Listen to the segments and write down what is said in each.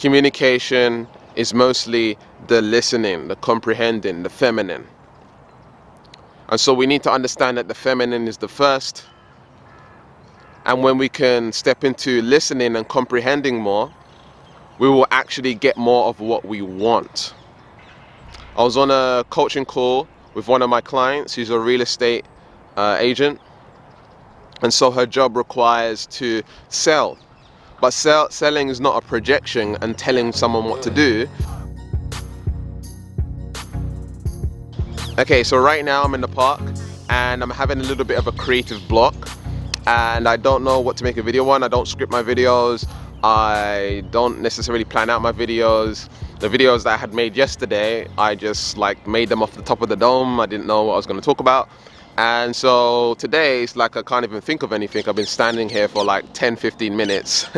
Communication is mostly the listening, the comprehending, the feminine. And so we need to understand that the feminine is the first. And when we can step into listening and comprehending more, we will actually get more of what we want. I was on a coaching call with one of my clients who's a real estate agent. And so her job requires to sell. But selling is not a projection and telling someone what to do. Okay, so right now I'm in the park and I'm having a little bit of a creative block. And I don't know what to make a video on. I don't script my videos. I don't necessarily plan out my videos. The videos that I had made yesterday, I just made them off the top of the dome. I didn't know what I was going to talk about. And so today it's like I can't even think of anything. I've been standing here for like 10-15 minutes.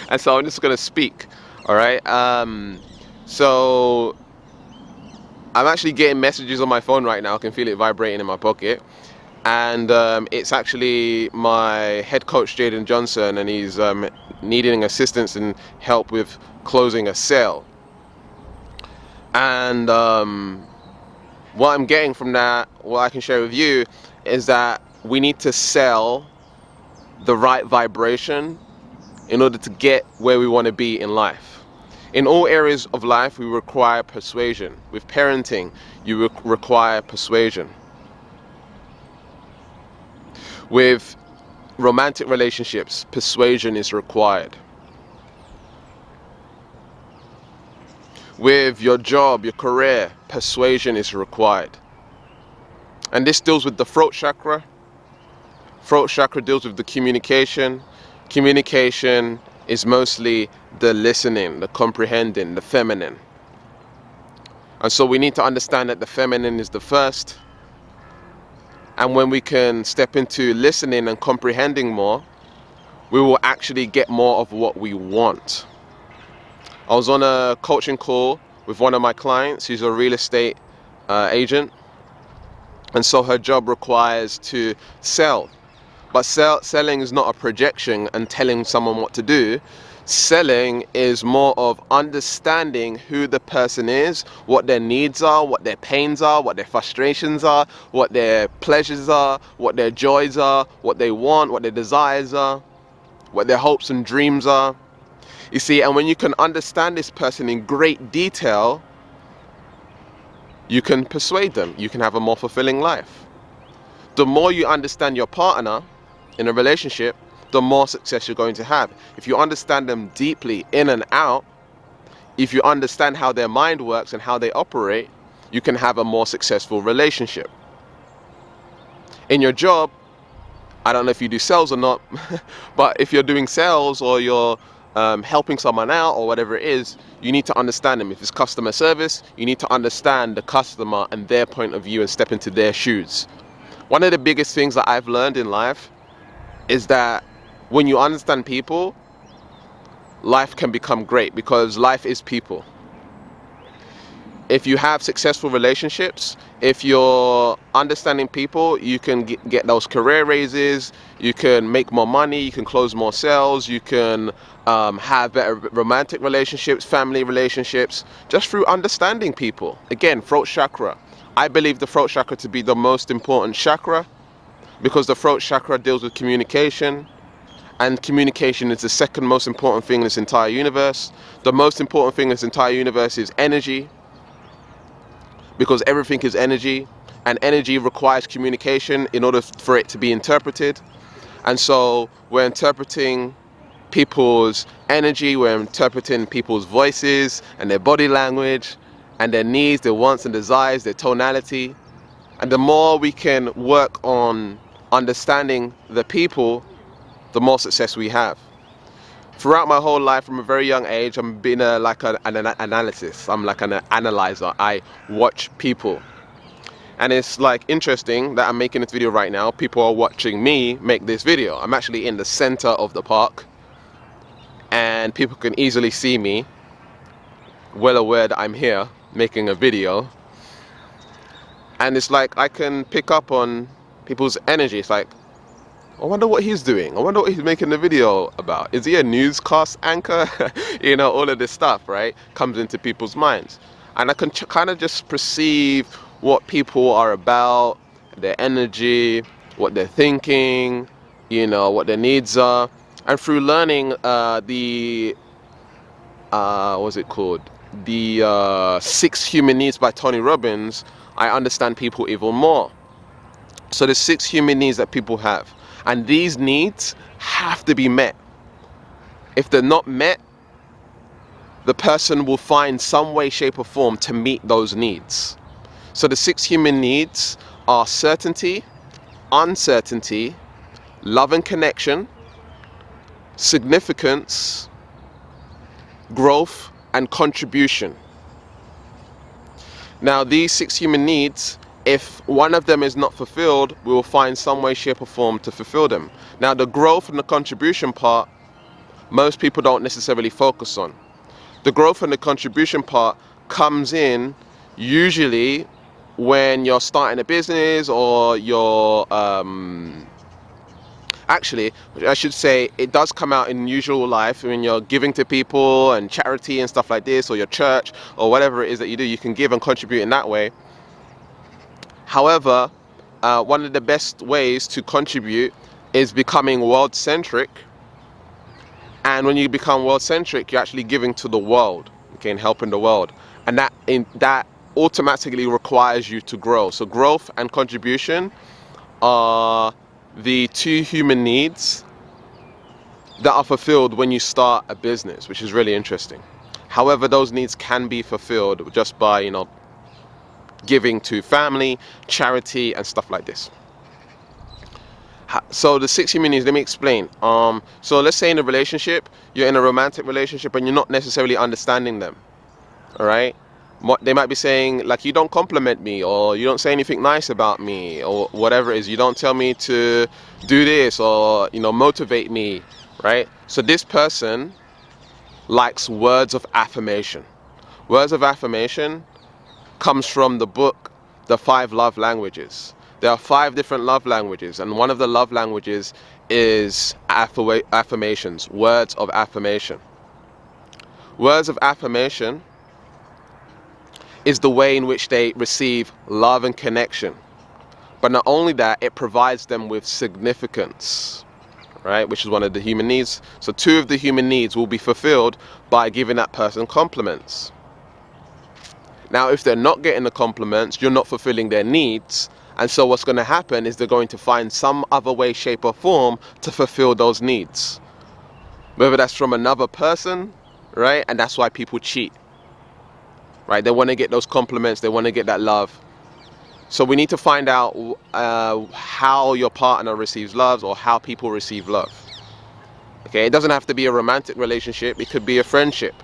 And so I'm just going to speak. All right. So I'm actually getting messages on my phone right now. I can feel it vibrating in my pocket. And it's actually my head coach, Jaden Johnson, and he's needing assistance and help with closing a sale. And what I'm getting from that, what I can share with you, is that we need to sell the right vibration in order to get where we want to be in life. In all areas of life, we require persuasion. With parenting, you require persuasion. With romantic relationships, persuasion is required. With your job, your career, persuasion is required. And this deals with the throat chakra. Throat chakra deals with the communication. Communication is mostly the listening, the comprehending, the feminine. And so we need to understand that the feminine is the first. And when we can step into listening and comprehending more, we will actually get more of what we want. I was on a coaching call with one of my clients who's a real estate agent. And so her job requires to sell. But selling is not a projection and telling someone what to do. Selling is more of understanding who the person is, what their needs are, what their pains are, what their frustrations are, what their pleasures are, what their joys are, what they want, what their desires are, what their hopes and dreams are. You see, and when you can understand this person in great detail, you can persuade them. You can have a more fulfilling life. The more you understand your partner in a relationship, the more success you're going to have. If you understand them deeply in and out, if you understand how their mind works and how they operate, you can have a more successful relationship. In your job, I don't know if you do sales or not, but if you're doing sales or you're helping someone out or whatever it is, you need to understand them. If it's customer service, you need to understand the customer and their point of view and step into their shoes. One of the biggest things that I've learned in life is that when you understand people, life can become great, because life is people. If you have successful relationships, if you're understanding people, you can get those career raises, you can make more money, you can close more sales, you can have better romantic relationships, family relationships, just through understanding people. Again, throat chakra. I believe the throat chakra to be the most important chakra, because the throat chakra deals with communication, and communication is the second most important thing in this entire universe. The most important thing in this entire universe is energy, because everything is energy, and energy requires communication in order for it to be interpreted. And so we're interpreting people's energy, we're interpreting people's voices and their body language and their needs, their wants and desires, their tonality. And the more we can work on understanding the people, the more success we have. Throughout my whole life, from a very young age, I'm being an analysis. I'm like an analyzer. I watch people. And it's interesting that I'm making this video right now. People are watching me make this video. I'm actually in the center of the park, and people can easily see me, well aware that I'm here making a video. And it's like I can pick up on people's energy. It's like I wonder what he's doing. I wonder what he's making the video about. Is he a newscast anchor? You know, all of this stuff, right, comes into people's minds. And I can kind of just perceive what people are about, their energy, what they're thinking, you know, what their needs are. And through learning what's it called? The 6 Human Needs by Tony Robbins, I understand people even more. So there's 6 human needs that people have. And these needs have to be met. If they're not met, the person will find some way, shape or form to meet those needs. So the 6 human needs are certainty, uncertainty, love and connection, significance, growth, and contribution. Now, these 6 human needs, if one of them is not fulfilled, we will find some way, shape or form to fulfill them. Now, the growth and the contribution part, most people don't necessarily focus on. The growth and the contribution part comes in usually when you're starting a business or you're actually, I should say, it does come out in usual life when you're giving to people and charity and stuff like this, or your church or whatever it is that you do. You can give and contribute in that way. However, one of the best ways to contribute is becoming world-centric. And when you become world-centric, you're actually giving to the world, okay, and helping the world. And that automatically requires you to grow. So growth and contribution are the 2 human needs that are fulfilled when you start a business, which is really interesting. However, those needs can be fulfilled just by, you know, giving to family, charity, and stuff like this. So the 6 human needs, let me explain. So let's say in a relationship, you're in a romantic relationship and you're not necessarily understanding them, all right? They might be saying, like, you don't compliment me, or you don't say anything nice about me, or whatever it is. You don't tell me to do this, or, you know, motivate me, right? So this person likes words of affirmation. Words of affirmation comes from the book, The 5 Love Languages. There are 5 different love languages, and one of the love languages is affirmations, words of affirmation. Words of affirmation is the way in which they receive love and connection. But not only that, it provides them with significance, right? Which is one of the human needs. So 2 of the human needs will be fulfilled by giving that person compliments. Now, if they're not getting the compliments, you're not fulfilling their needs. And so what's going to happen is they're going to find some other way, shape or form to fulfill those needs. Whether that's from another person, right? And that's why people cheat. Right, they want to get those compliments, they want to get that love. So we need to find out how your partner receives love, or how people receive love. Okay, it doesn't have to be a romantic relationship, it could be a friendship.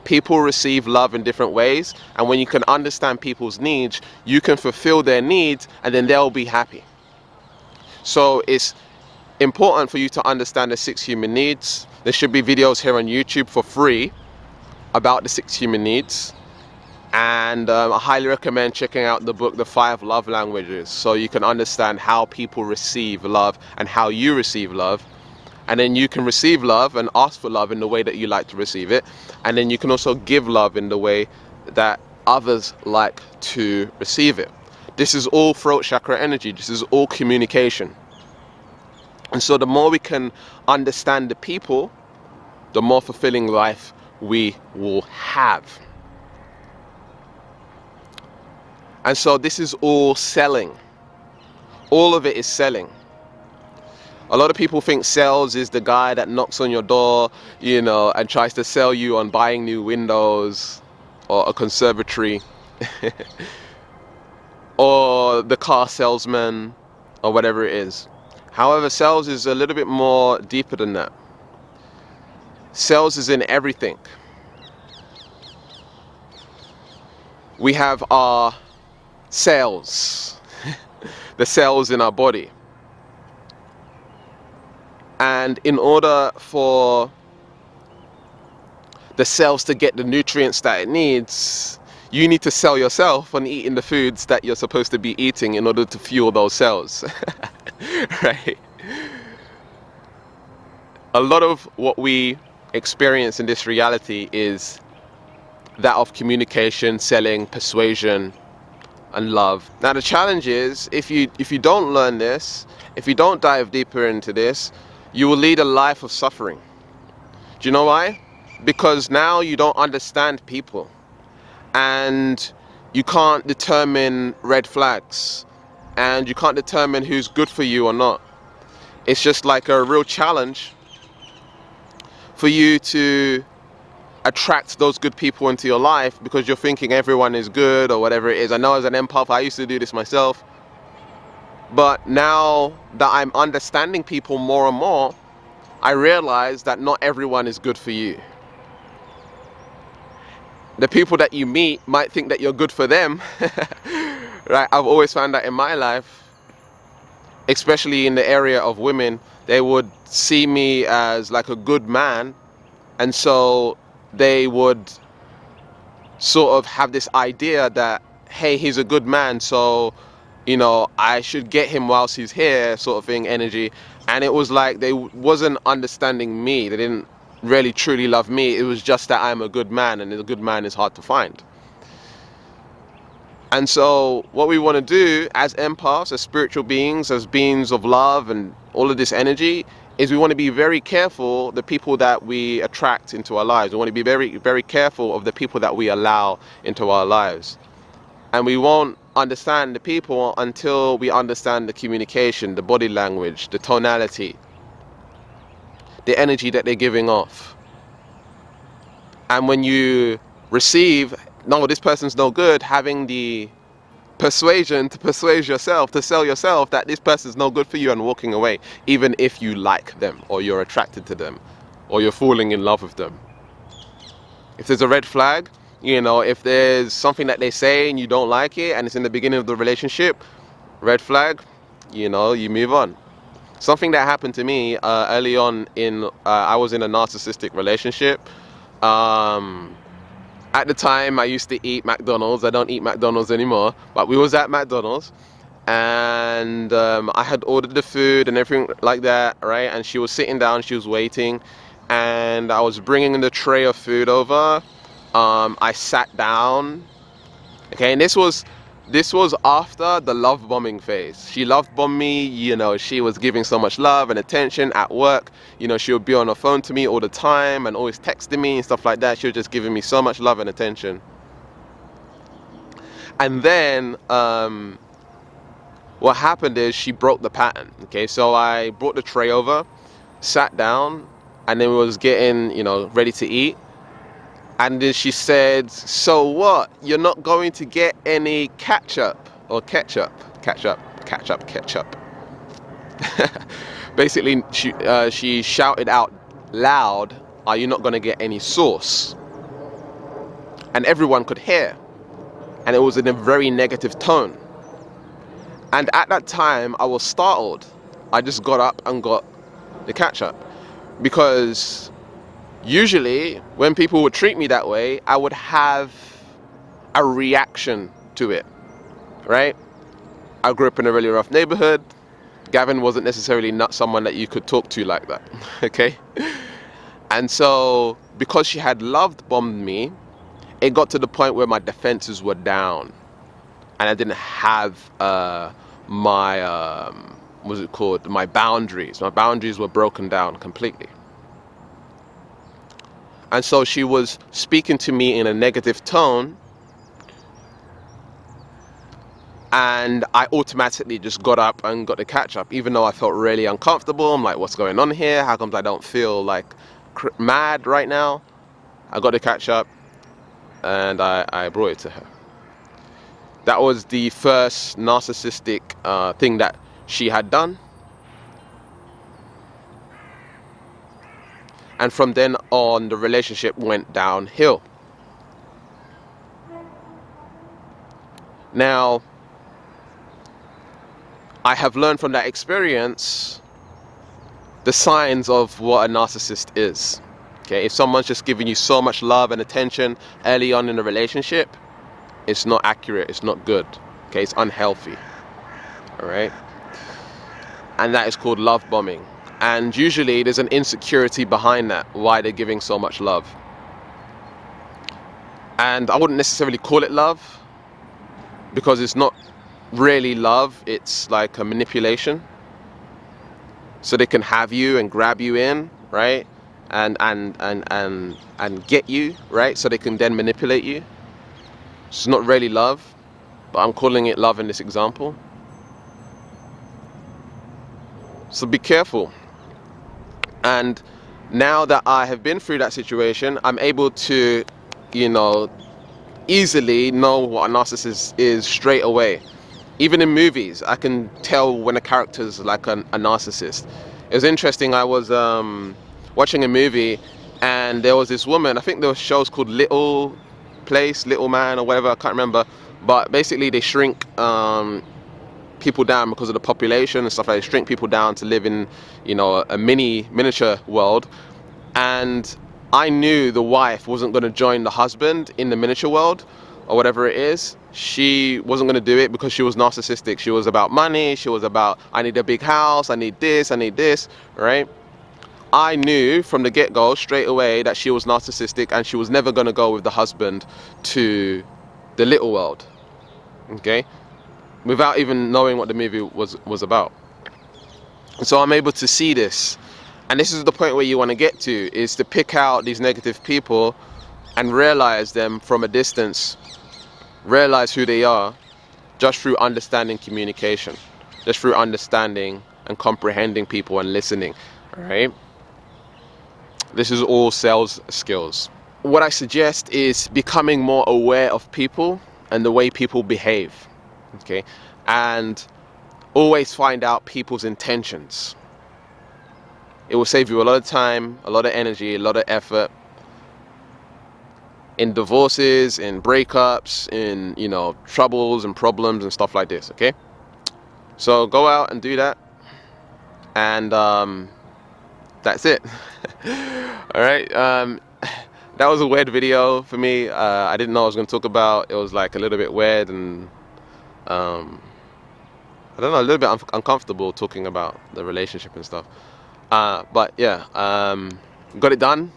People receive love in different ways, and when you can understand people's needs, you can fulfill their needs, and then they'll be happy. So it's important for you to understand the 6 human needs. There should be videos here on YouTube for free about the 6 human needs. And I highly recommend checking out the book, The 5 Love Languages, so you can understand how people receive love and how you receive love. And then you can receive love and ask for love in the way that you like to receive it. And then you can also give love in the way that others like to receive it. This is all throat chakra energy. This is all communication. And so the more we can understand the people, the more fulfilling life we will have. And so this is all selling. All of it is selling. A lot of people think sales is the guy that knocks on your door, you know, and tries to sell you on buying new windows or a conservatory or the car salesman or whatever it is. However, sales is a little bit more deeper than that. Sales is in everything. We have our cells, the cells in our body. And in order for the cells to get the nutrients that it needs, you need to sell yourself on eating the foods that you're supposed to be eating in order to fuel those cells. Right? A lot of what we experience in this reality is that of communication, selling, persuasion, and love. Now the challenge is, if you don't learn this, if you don't dive deeper into this, you will lead a life of suffering. Do you know why? Because now you don't understand people, and you can't determine red flags, and you can't determine who's good for you or not. It's just like a real challenge for you to attract those good people into your life, because you're thinking everyone is good or whatever it is. I know as an empath, I used to do this myself. But now that I'm understanding people more and more, I realize that not everyone is good for you. The people that you meet might think that you're good for them. Right? I've always found that in my life, especially in the area of women, they would see me as like a good man, and so they would sort of have this idea that, hey, he's a good man, so I should get him whilst he's here, sort of thing, energy. And it was like they wasn't understanding me. They didn't really truly love me. It was just that I'm a good man, and a good man is hard to find. And so what we want to do as empaths, as spiritual beings, as beings of love and all of this energy, is we want to be very careful the people that we attract into our lives. We want to be very, very careful of the people that we allow into our lives. And we won't understand the people until we understand the communication, the body language, the tonality, the energy that they're giving off. And when you receive, no, this person's no good, having the persuasion to persuade yourself, to sell yourself that this person's no good for you, and walking away, even if you like them, or you're attracted to them, or you're falling in love with them. If there's a red flag, if there's something that they say and you don't like it, and it's in the beginning of the relationship, red flag, you move on. Something that happened to me early on I was in a narcissistic relationship. At the time, I used to eat McDonald's. I don't eat McDonald's anymore, but we was at McDonald's, and I had ordered the food and everything like that, right? And she was sitting down, she was waiting, and I was bringing the tray of food over. I sat down, okay, and this was after the love bombing phase. She love bombed me, she was giving so much love and attention at work. She would be on the phone to me all the time and always texting me and stuff like that. She was just giving me so much love and attention. And then what happened is she broke the pattern. Okay, so I brought the tray over, sat down, and then we was getting, ready to eat. And then she said, so what? You're not going to get any ketchup or ketchup. Basically, she shouted out loud, are you not going to get any sauce? And everyone could hear. And it was in a very negative tone. And at that time, I was startled. I just got up and got the ketchup. Because usually, when people would treat me that way, I would have a reaction to it, right? I grew up in a really rough neighborhood. Gavin wasn't necessarily not someone that you could talk to like that, okay? And so, because she had loved bombed me, it got to the point where my defenses were down. And I didn't have my boundaries. My boundaries were broken down completely. And so she was speaking to me in a negative tone, and I automatically just got up and got the ketchup, even though I felt really uncomfortable. I'm like, what's going on here? How comes I don't feel like mad right now? I got the ketchup and I brought it to her. That was the first narcissistic thing that she had done. And from then on, the relationship went downhill. Now, I have learned from that experience the signs of what a narcissist is. Okay, if someone's just giving you so much love and attention early on in a relationship, it's not accurate, it's not good. Okay, it's unhealthy. All right? And that is called love bombing. And usually there's an insecurity behind that, why they're giving so much love. And I wouldn't necessarily call it love, because it's not really love, it's like a manipulation. So they can have you and grab you in, right? And get you, right? So they can then manipulate you. It's not really love, but I'm calling it love in this example. So be careful. And now that I have been through that situation, I'm able to, easily know what a narcissist is straight away. Even in movies, I can tell when a character's like a narcissist. It was interesting, I was watching a movie, and there was this woman, I think there were shows called Little Place, Little Man, or whatever, I can't remember. But basically they shrink people down because of the population and stuff like that. They shrink people down to live in, a miniature world. And I knew the wife wasn't going to join the husband in the miniature world, or whatever it is. She wasn't going to do it because she was narcissistic. She was about money. She was about, I need a big house, I need this, right? I knew from the get-go straight away that she was narcissistic, and she was never going to go with the husband to the little world, okay? Without even knowing what the movie was about. And so I'm able to see this. And this is the point where you want to get to, is to pick out these negative people and realize them from a distance. Realize who they are just through understanding communication. Just through understanding and comprehending people and listening, all right? This is all sales skills. What I suggest is becoming more aware of people and the way people behave, okay? And always find out people's intentions. It will save you a lot of time, a lot of energy, a lot of effort in divorces, in breakups, in, troubles and problems and stuff like this, okay? So go out and do that. And that's it. All right. That was a weird video for me. I didn't know what I was going to talk about. It was like a little bit weird, and I don't know, a little bit uncomfortable talking about the relationship and stuff. But yeah, got it done.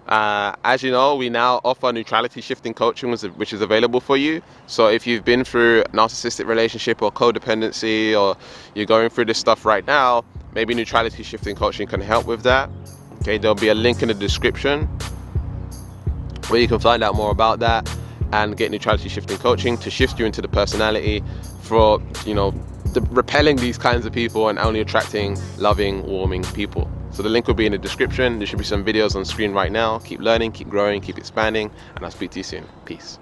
As you know, we now offer neutrality shifting coaching, which is available for you. So if you've been through a narcissistic relationship or codependency, or you're going through this stuff right now, maybe neutrality shifting coaching can help with that. Okay, there'll be a link in the description where you can find out more about that and get neutrality shifting coaching to shift you into the personality for, repelling these kinds of people and only attracting loving, warming people. So the link will be in the description. There should be some videos on screen right now. Keep learning, keep growing, keep expanding, and I'll speak to you soon. Peace.